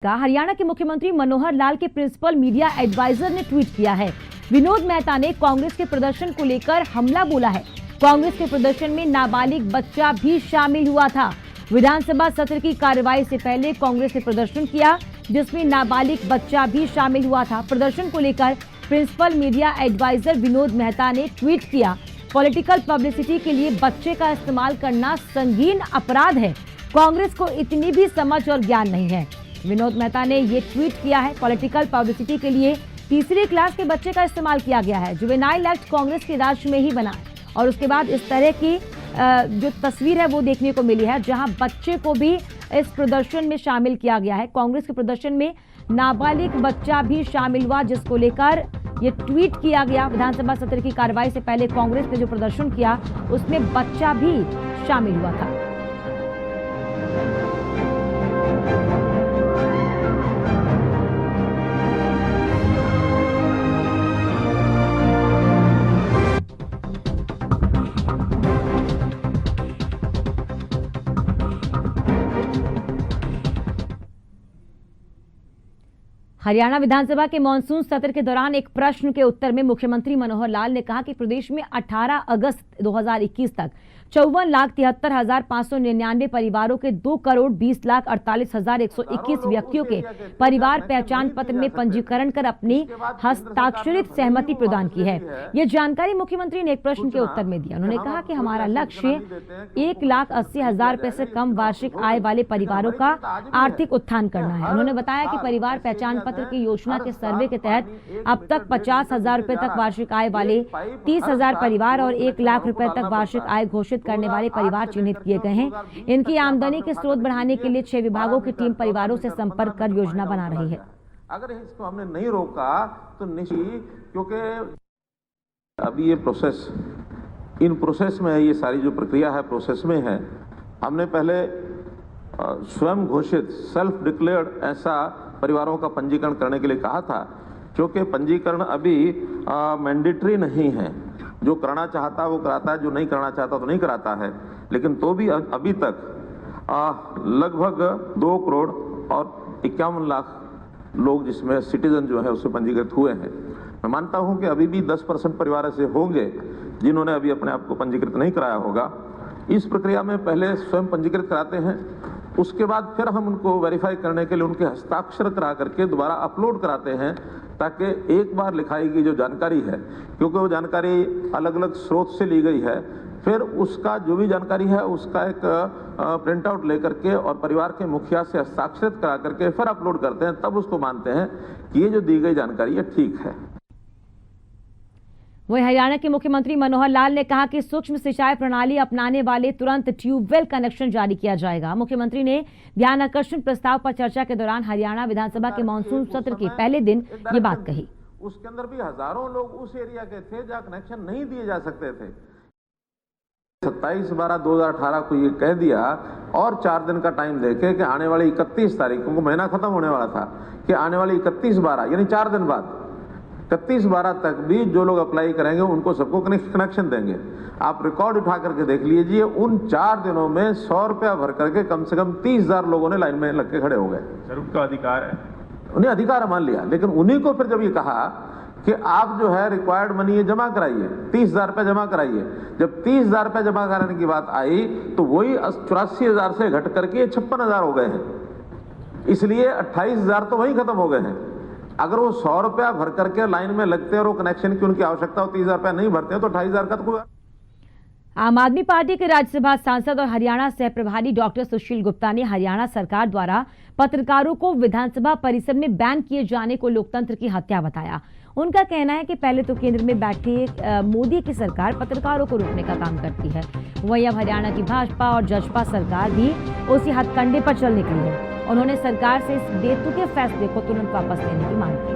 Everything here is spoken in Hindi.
हरियाणा के मुख्यमंत्री मनोहर लाल के प्रिंसिपल मीडिया एडवाइजर ने ट्वीट किया है। विनोद मेहता ने कांग्रेस के प्रदर्शन को लेकर हमला बोला है। कांग्रेस के प्रदर्शन में नाबालिग बच्चा भी शामिल हुआ था। विधानसभा सत्र की कार्यवाही से पहले कांग्रेस ने प्रदर्शन किया, जिसमें नाबालिग बच्चा भी शामिल हुआ था। प्रदर्शन को लेकर principal media adviser Vinod Mehta ने ट्वीट किया, पॉलिटिकल पब्लिसिटी के लिए बच्चे का इस्तेमाल करना संगीन अपराध है। कांग्रेस को इतनी भी समझ और ज्ञान नहीं है। विनोद मेहता ने ये ट्वीट किया है, पॉलिटिकल पब्लिसिटी के लिए तीसरी क्लास के बच्चे का इस्तेमाल किया गया है। जुवेनाइल एक्ट कांग्रेस के राज में ही बना और उसके बाद इस तरह की जो तस्वीर है वो देखने को मिली है, जहां बच्चे को भी इस प्रदर्शन में शामिल किया गया है। कांग्रेस के प्रदर्शन में नाबालिग बच्चा भी शामिल हुआ, जिसको लेकर ये ट्वीट किया गया। विधानसभा सत्र की कार्रवाई से पहले कांग्रेस ने जो प्रदर्शन किया उसमें बच्चा भी शामिल हुआ था। हरियाणा विधानसभा के मानसून सत्र के दौरान एक प्रश्न के उत्तर में मुख्यमंत्री मनोहर लाल ने कहा कि प्रदेश में 18 अगस्त 2021 तक 54,73,599 परिवारों के 2,20,48,121 व्यक्तियों के परिवार पहचान पत्र में पंजीकरण कर अपनी हस्ताक्षरित सहमति प्रदान की है। यह जानकारी मुख्यमंत्री ने एक प्रश्न के उत्तर में दिया। उन्होंने कहा कि हमारा लक्ष्य 1,80,000 रुपए से कम वार्षिक आय वाले परिवारों का आर्थिक उत्थान करना है। उन्होंने बताया कि परिवार पहचान पत्र की योजना के सर्वे के तहत अब तक 50,000 रुपए तक वार्षिक आय वाले 30,000 परिवार और 1 लाख रुपए तक वार्षिक आय घोषित करने वाले परिवार चिन्हित किए गए हैं। इनकी आमदनी के स्रोत बढ़ाने के लिए 6 विभागों की टीम परिवारों से संपर्क कर योजना बना रही है। अगर इसको हमने नहीं रोका तो निश्चित, क्योंकि अभी ये इन प्रोसेस में है, ये सारी जो प्रक्रिया है प्रोसेस में है। हमने पहले स्वयं घोषित सेल्फ डिक्लेयर्ड ऐसा परिवारों का पंजीकरण करने के लिए कहा था, क्योंकि पंजीकरण अभी मैंडेटरी नहीं है। जो करना चाहता है वो कराता है, जो नहीं करना चाहता तो नहीं कराता है। लेकिन तो भी अभी तक लगभग 2 करोड़ और 51 लाख लोग जिसमें सिटीजन जो है उससे पंजीकृत हुए हैं। मैं मानता हूं कि अभी भी 10% परिवार ऐसे होंगे जिन्होंने अभी अपने आप को पंजीकृत नहीं कराया होगा। इस प्रक्रिया में पहले स्वयं पंजीकृत कराते हैं, उसके बाद फिर हम उनको वेरीफाई करने के लिए उनके हस्ताक्षर करा करके दोबारा अपलोड कराते हैं, ताकि एक बार लिखाई गई जो जानकारी है, क्योंकि वो जानकारी अलग अलग स्रोत से ली गई है, फिर उसका जो भी जानकारी है उसका एक प्रिंट आउट लेकर के और परिवार के मुखिया से हस्ताक्षरित करा करके फिर अपलोड करते हैं। तब उसको मानते हैं कि ये जो दी गई जानकारी है ठीक है। वहीं हरियाणा के मुख्यमंत्री मनोहर लाल ने कहा कि सूक्ष्म सिंचाई प्रणाली अपनाने वाले तुरंत ट्यूबवेल कनेक्शन जारी किया जाएगा। मुख्यमंत्री ने ध्यान आकर्षण प्रस्ताव पर चर्चा के दौरान हरियाणा विधानसभा के मानसून सत्र के पहले दिन ये बात कही। उसके अंदर भी हजारों लोग उस एरिया के थे जहां कनेक्शन नहीं दिए जा सकते थे। 27/12/2018 को ये कह दिया और 4 दिन का टाइम देके कि आने वाली 31 तारीख को महीना खत्म होने वाला था, कि आने वाली 31/12 यानी 4 दिन बाद 31/12 तक भी जो लोग अप्लाई करेंगे उनको सबको कनेक्शन देंगे। आप रिकॉर्ड उठा करके देख लीजिए, उन 4 दिनों में 100 रुपया भर करके कम से कम 30,000 लोगों ने लाइन में लग के खड़े हो गए। उनका अधिकार है, उन्हें अधिकार मान लिया, लेकिन उन्हीं को फिर जब ये कहा कि आप जो है रिक्वायर्ड मनी ये जमा कराइए, 30,000 रुपये जमा कराइए, जब 30,000 रुपये जमा कराने की बात आई तो वही 84,000 से घट करके 56,000 हो गए हैं। इसलिए 28,000 तो वहीं खत्म हो गए हैं। अगर वो 100 रुपया भर करके लाइन में लगते हैं और वो कनेक्शन की उनकी आवश्यकता होती है, 30,000 रुपया नहीं भरते हैं तो 28,000 का तो कोई। आम आदमी पार्टी के राज्यसभा सांसद और हरियाणा सह प्रभारी डॉक्टर सुशील गुप्ता ने हरियाणा सरकार द्वारा पत्रकारों को विधानसभा परिसर में बैन किए जाने को लोकतंत्र की हत्या बताया। उनका कहना है कि पहले तो केंद्र में बैठे मोदी की सरकार पत्रकारों को रोकने का काम करती है, वहीं अब हरियाणा की भाजपा और जसपा सरकार भी उसी हथकंडे पर चल निकली है। उन्होंने सरकार से इस बेतुके फैसले को तुरंत वापस लेने की मांग की।